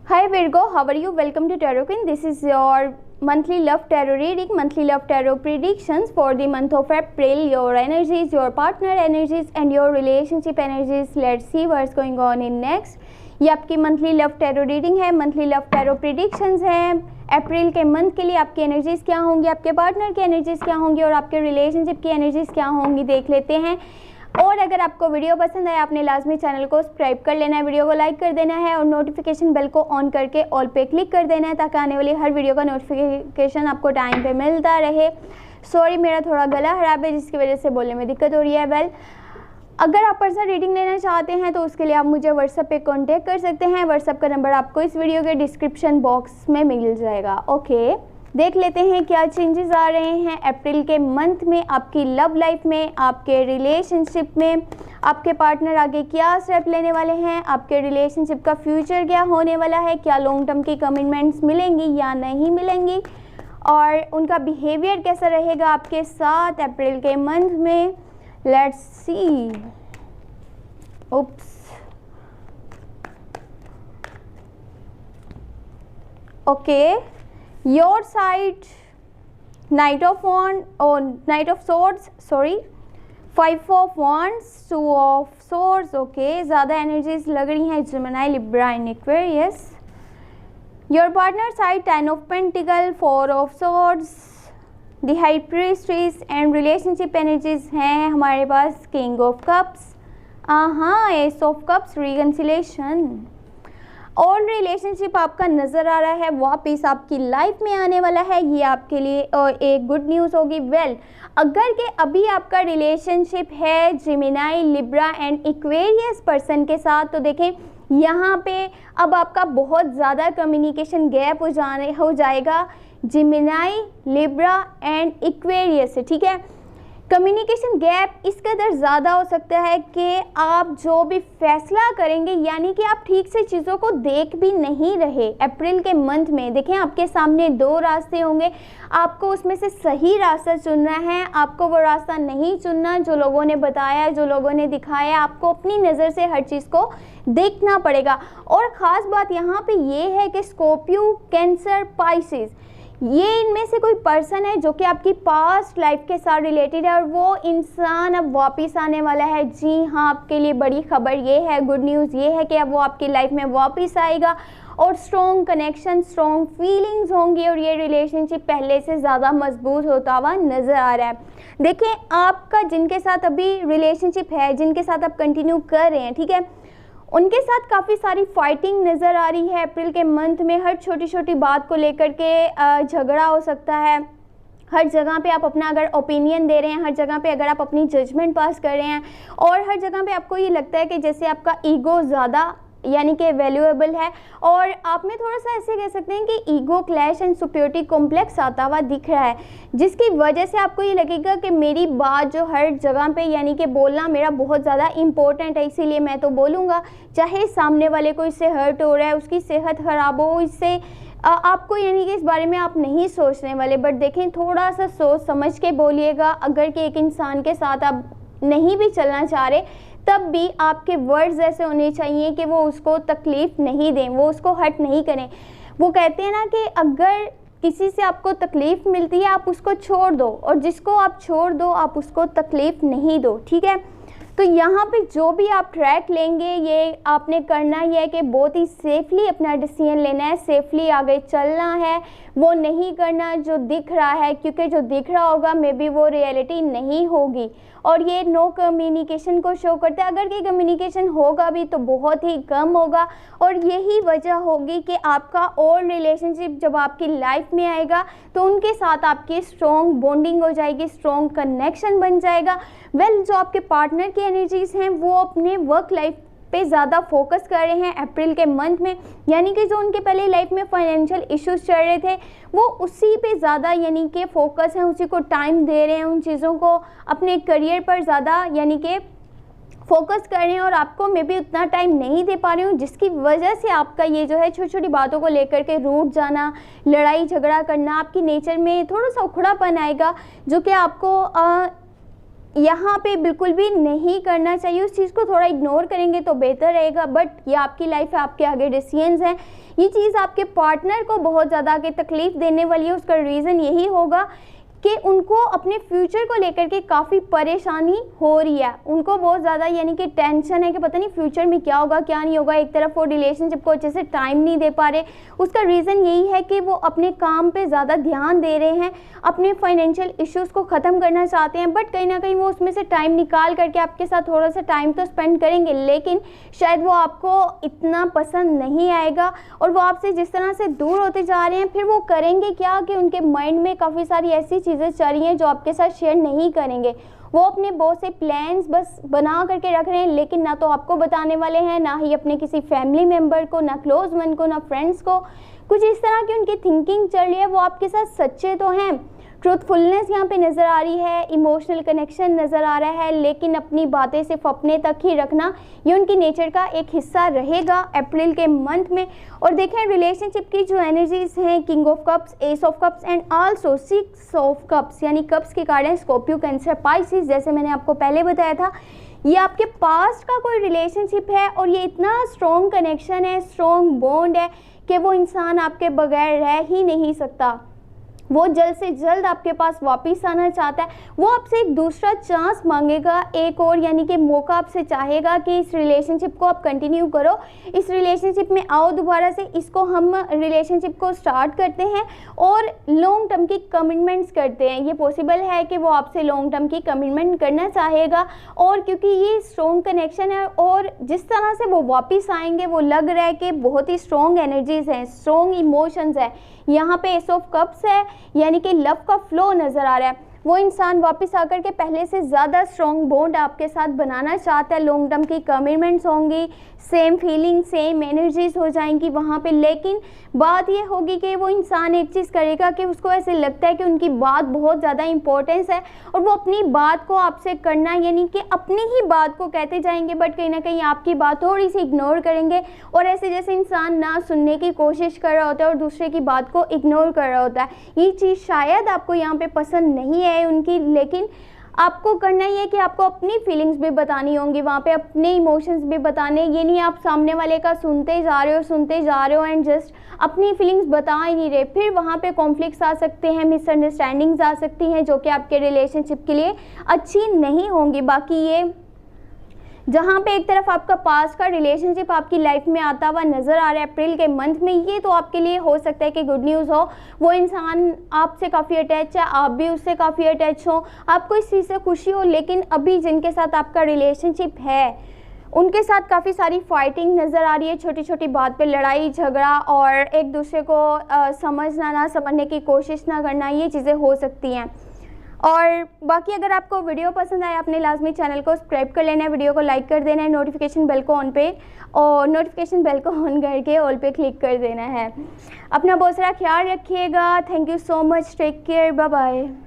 Hi Virgo, how are you? Welcome to Tarot Queen. This is your monthly love tarot reading, monthly love tarot predictions for the month of April. Your energies, your partner energies and your relationship energies. Let's see what's going on in next. ये आपकी monthly love tarot reading है, monthly love tarot predictions हैं। अप्रैल के month के लिए आपकी energies क्या होंगी, आपके पार्टनर की एनर्जीज क्या होंगी और आपके रिलेशनशिप की एनर्जीज क्या होंगी, देख लेते हैं। और अगर आपको वीडियो पसंद आए आपने लाजमी चैनल को सब्सक्राइब कर लेना है, वीडियो को लाइक कर देना है और नोटिफिकेशन बेल को ऑन करके ऑल पे क्लिक कर देना है ताकि आने वाली हर वीडियो का नोटिफिकेशन आपको टाइम पे मिलता रहे। सॉरी मेरा थोड़ा गला खराब है जिसकी वजह से बोलने में दिक्कत हो रही है। वेल, अगर आप पर्सनल रीडिंग लेना चाहते हैं तो उसके लिए आप मुझे व्हाट्सएप पे कांटेक्ट कर सकते हैं। व्हाट्सएप का नंबर आपको इस वीडियो के डिस्क्रिप्शन बॉक्स में मिल जाएगा। ओके, देख लेते हैं क्या चेंजेस आ रहे हैं अप्रैल के मंथ में आपकी लव लाइफ में, आपके रिलेशनशिप में। आपके पार्टनर आगे क्या स्टेप लेने वाले हैं, आपके रिलेशनशिप का फ्यूचर क्या होने वाला है, क्या लॉन्ग टर्म की कमिटमेंट्स मिलेंगी या नहीं मिलेंगी और उनका बिहेवियर कैसा रहेगा आपके साथ अप्रैल के मंथ में। Let's see. Oops, okay, your side knight of swords, sorry 5 of wands, 2 of swords। Okay, ज़्यादा एनर्जीज लग रही हैं Gemini, Libra and Aquarius. Your partner side 10 of pentacle, 4 of swords, the high priestess and relationship energies हैं हमारे पास king of cups, ace of cups, reconciliation. और relationship आपका नज़र आ रहा है वापस आपकी लाइफ में आने वाला है, ये आपके लिए एक गुड न्यूज़ होगी। वेल, अगर कि अभी आपका रिलेशनशिप है Gemini, Libra and Aquarius person के साथ, तो देखें यहाँ पे अब आपका बहुत ज़्यादा कम्युनिकेशन गैप हो जाएगा जेमिनी, लिब्रा एंड एक्वेरियस से, ठीक है। कम्युनिकेशन गैप इस कदर ज़्यादा हो सकता है कि आप जो भी फैसला करेंगे यानी कि आप ठीक से चीज़ों को देख भी नहीं रहे अप्रैल के मंथ में। देखें, आपके सामने 2 रास्ते होंगे, आपको उसमें से सही रास्ता चुनना है। आपको वो रास्ता नहीं चुनना जो लोगों ने बताया, जो लोगों ने दिखाया। आपको अपनी नज़र से हर चीज़ को देखना पड़ेगा। और ख़ास बात यहाँ पे ये है कि स्कॉर्पियो, कैंसर, पाइसेस, ये इनमें से कोई पर्सन है जो कि आपकी पास्ट लाइफ के साथ रिलेटेड है और वो इंसान अब वापस आने वाला है। जी हाँ, आपके लिए बड़ी खबर ये है, गुड न्यूज़ ये है कि अब वो आपकी लाइफ में वापस आएगा और स्ट्रॉन्ग कनेक्शन, स्ट्रॉन्ग फीलिंग्स होंगी और ये रिलेशनशिप पहले से ज़्यादा मजबूत होता हुआ नज़र आ रहा है। देखें, आपका जिनके साथ अभी रिलेशनशिप है, जिनके साथ आप कंटिन्यू कर रहे हैं, ठीक है, उनके साथ काफ़ी सारी फाइटिंग नज़र आ रही है अप्रैल के मंथ में। हर छोटी छोटी बात को लेकर के झगड़ा हो सकता है। हर जगह पे आप अपना अगर ओपिनियन दे रहे हैं, हर जगह पे अगर आप अपनी जजमेंट पास कर रहे हैं और हर जगह पे आपको ये लगता है कि जैसे आपका ईगो ज़्यादा यानी कि वैल्यूएबल है और आप में थोड़ा सा ऐसे कह सकते हैं कि ego clash and superiority complex आता हुआ दिख रहा है, जिसकी वजह से आपको ये लगेगा कि मेरी बात जो हर जगह पे यानी कि बोलना मेरा बहुत ज़्यादा इम्पोर्टेंट है, इसीलिए मैं तो बोलूँगा, चाहे सामने वाले को इससे हर्ट हो रहा है, उसकी सेहत ख़राब हो, इससे आपको यानी कि इस बारे में आप नहीं सोचने वाले। बट देखें, थोड़ा सा सोच समझ के बोलिएगा। अगर कि एक इंसान के साथ आप नहीं भी चलना चाह रहे तब भी आपके वर्ड्स ऐसे होने चाहिए कि वो उसको तकलीफ़ नहीं दें, वो उसको हर्ट नहीं करें। वो कहते हैं ना कि अगर किसी से आपको तकलीफ़ मिलती है आप उसको छोड़ दो और जिसको आप छोड़ दो आप उसको तकलीफ़ नहीं दो, ठीक है। तो यहाँ पे जो भी आप ट्रैक लेंगे ये आपने करना ही है कि बहुत ही सेफली अपना डिसीजन लेना है, सेफली आगे चलना है, वो नहीं करना जो दिख रहा है, क्योंकि जो दिख रहा होगा मे बी वो रियलिटी नहीं होगी और ये नो कम्युनिकेशन को शो करता है। अगर कि कम्युनिकेशन होगा भी तो बहुत ही कम होगा और यही वजह होगी कि आपका ओल्ड रिलेशनशिप जब आपकी लाइफ में आएगा तो उनके साथ आपकी स्ट्रॉन्ग बॉन्डिंग हो जाएगी, स्ट्रॉन्ग कनेक्शन बन जाएगा। वेल, जो आपके पार्टनर की एनर्जीज़ हैं वो अपने वर्क लाइफ पे ज़्यादा फोकस कर रहे हैं अप्रैल के मंथ में, यानी कि जो उनके पहले लाइफ में फाइनेंशियल इश्यूज चल रहे थे वो उसी पे ज़्यादा यानी कि फोकस है, उसी को टाइम दे रहे हैं, उन चीज़ों को अपने करियर पर ज़्यादा यानी कि फोकस कर रहे हैं और आपको मे भी उतना टाइम नहीं दे पा रहे हूँ, जिसकी वजह से आपका ये जो है छोटी छोटी बातों को लेकर के रूठ जाना, लड़ाई झगड़ा करना, आपकी नेचर में थोड़ा सा उखड़ापन आएगा जो कि आपको यहाँ पे बिल्कुल भी नहीं करना चाहिए। उस चीज़ को थोड़ा इग्नोर करेंगे तो बेहतर रहेगा। बट ये आपकी लाइफ है, आपके आगे डिसीजंस हैं। ये चीज़ आपके पार्टनर को बहुत ज़्यादा आगे तकलीफ़ देने वाली है। उसका रीज़न यही होगा कि उनको अपने फ्यूचर को लेकर के काफ़ी परेशानी हो रही है। उनको बहुत ज़्यादा यानी कि टेंशन है कि पता नहीं फ्यूचर में क्या होगा क्या नहीं होगा। एक तरफ वो रिलेशनशिप को अच्छे से टाइम नहीं दे पा रहे। उसका रीज़न यही है कि वो अपने काम पे ज़्यादा ध्यान दे रहे हैं, अपने फाइनेंशियल इश्यूज़ को ख़त्म करना चाहते हैं। बट कहीं ना कहीं वो उसमें से टाइम निकाल करके आपके साथ थोड़ा सा टाइम तो स्पेंड करेंगे, लेकिन शायद वो आपको इतना पसंद नहीं आएगा और वो आपसे जिस तरह से दूर होते जा रहे हैं, फिर वो करेंगे क्या कि उनके माइंड में काफ़ी सारी ऐसी चीज़ें चल रही हैं जो आपके साथ शेयर नहीं करेंगे। वो अपने बहुत से प्लान्स बस बना करके रख रहे हैं, लेकिन ना तो आपको बताने वाले हैं, ना ही अपने किसी फैमिली मेम्बर को, ना क्लोज वन को, ना फ्रेंड्स को। कुछ इस तरह की उनकी थिंकिंग चल रही है। वो आपके साथ सच्चे तो हैं, ट्रूथफुलनेस यहाँ पे नज़र आ रही है, इमोशनल कनेक्शन नज़र आ रहा है, लेकिन अपनी बातें सिर्फ अपने तक ही रखना ये उनकी नेचर का एक हिस्सा रहेगा अप्रैल के मंथ में। और देखें रिलेशनशिप की जो एनर्जीज हैं, king of cups, ace of cups and also six of cups, यानी कप्स के कार्ड हैं स्कॉर्पियो, कैंसर, पाइसिस। जैसे मैंने आपको पहले बताया था, ये आपके पास्ट का कोई रिलेशनशिप है और ये इतना स्ट्रॉन्ग कनेक्शन है, स्ट्रॉन्ग बॉन्ड है कि वो इंसान आपके बगैर रह ही नहीं सकता। वो जल्द से जल्द आपके पास वापस आना चाहता है। वो आपसे एक दूसरा चांस मांगेगा, एक और यानी कि मौका आपसे चाहेगा कि इस रिलेशनशिप को आप कंटिन्यू करो, इस रिलेशनशिप में आओ दोबारा से, इसको हम रिलेशनशिप को स्टार्ट करते हैं और लॉन्ग टर्म की कमिटमेंट्स करते हैं। ये पॉसिबल है कि वो आपसे लॉन्ग टर्म की कमिटमेंट करना चाहेगा। और क्योंकि ये स्ट्रॉन्ग कनेक्शन है और जिस तरह से वो वापस आएंगे, वो लग रहा है कि बहुत ही स्ट्रॉन्ग एनर्जीज हैं, स्ट्रॉन्ग इमोशंस है। यहाँ पे एस ऑफ कप्स है, यानी कि लव का फ्लो नज़र आ रहा है। वो इंसान वापस आकर के पहले से ज़्यादा स्ट्रॉन्ग बॉन्ड आपके साथ बनाना चाहता है। लॉन्ग टर्म की कमिटमेंट्स होंगी, सेम फीलिंग, सेम एनर्जीज हो जाएंगी वहाँ पे। लेकिन बात ये होगी कि वो इंसान एक चीज़ करेगा कि उसको ऐसे लगता है कि उनकी बात बहुत ज़्यादा इंपॉर्टेंस है और वो अपनी बात को आपसे करना, यानी कि अपनी ही बात को कहते जाएंगे, बट कहीं ना कहीं आपकी बात थोड़ी सी इग्नोर करेंगे और ऐसे जैसे इंसान ना सुनने की कोशिश कर रहा होता है और दूसरे की बात को इग्नोर कर रहा होता है। ये चीज़ शायद आपको यहाँ पे पसंद नहीं है उनकी, लेकिन आपको करना ही है कि आपको अपनी फीलिंग्स भी बतानी होंगी वहाँ पे, अपने इमोशंस भी बताने। ये नहीं आप सामने वाले का सुनते जा रहे हो एंड जस्ट अपनी फीलिंग्स बता ही नहीं रहे। फिर वहाँ पे कॉन्फ्लिक्ट्स आ सकते हैं, मिसअंडरस्टैंडिंग्स आ सकती हैं जो कि आपके रिलेशनशिप के लिए अच्छी नहीं होंगी। बाकी ये जहाँ पे एक तरफ आपका पास का रिलेशनशिप आपकी लाइफ में आता हुआ नज़र आ रहा है अप्रैल के मंथ में, ये तो आपके लिए हो सकता है कि गुड न्यूज़ हो। वो इंसान आपसे काफ़ी अटैच है, आप भी उससे काफ़ी अटैच हो, आपको इस चीज़ से खुशी हो। लेकिन अभी जिनके साथ आपका रिलेशनशिप है उनके साथ काफ़ी सारी फाइटिंग नज़र आ रही है, छोटी छोटी बात पे लड़ाई झगड़ा और एक दूसरे को समझना ना समझने की कोशिश ना करना, ये चीज़ें हो सकती हैं। और बाकी अगर आपको वीडियो पसंद आए, आपने लाजमी चैनल को सब्सक्राइब कर लेना है, वीडियो को लाइक कर देना है, नोटिफिकेशन बेल को ऑन करके ऑल पे क्लिक कर देना है। अपना बहुत सारा ख्याल रखिएगा। Thank you so much, take care, bye bye.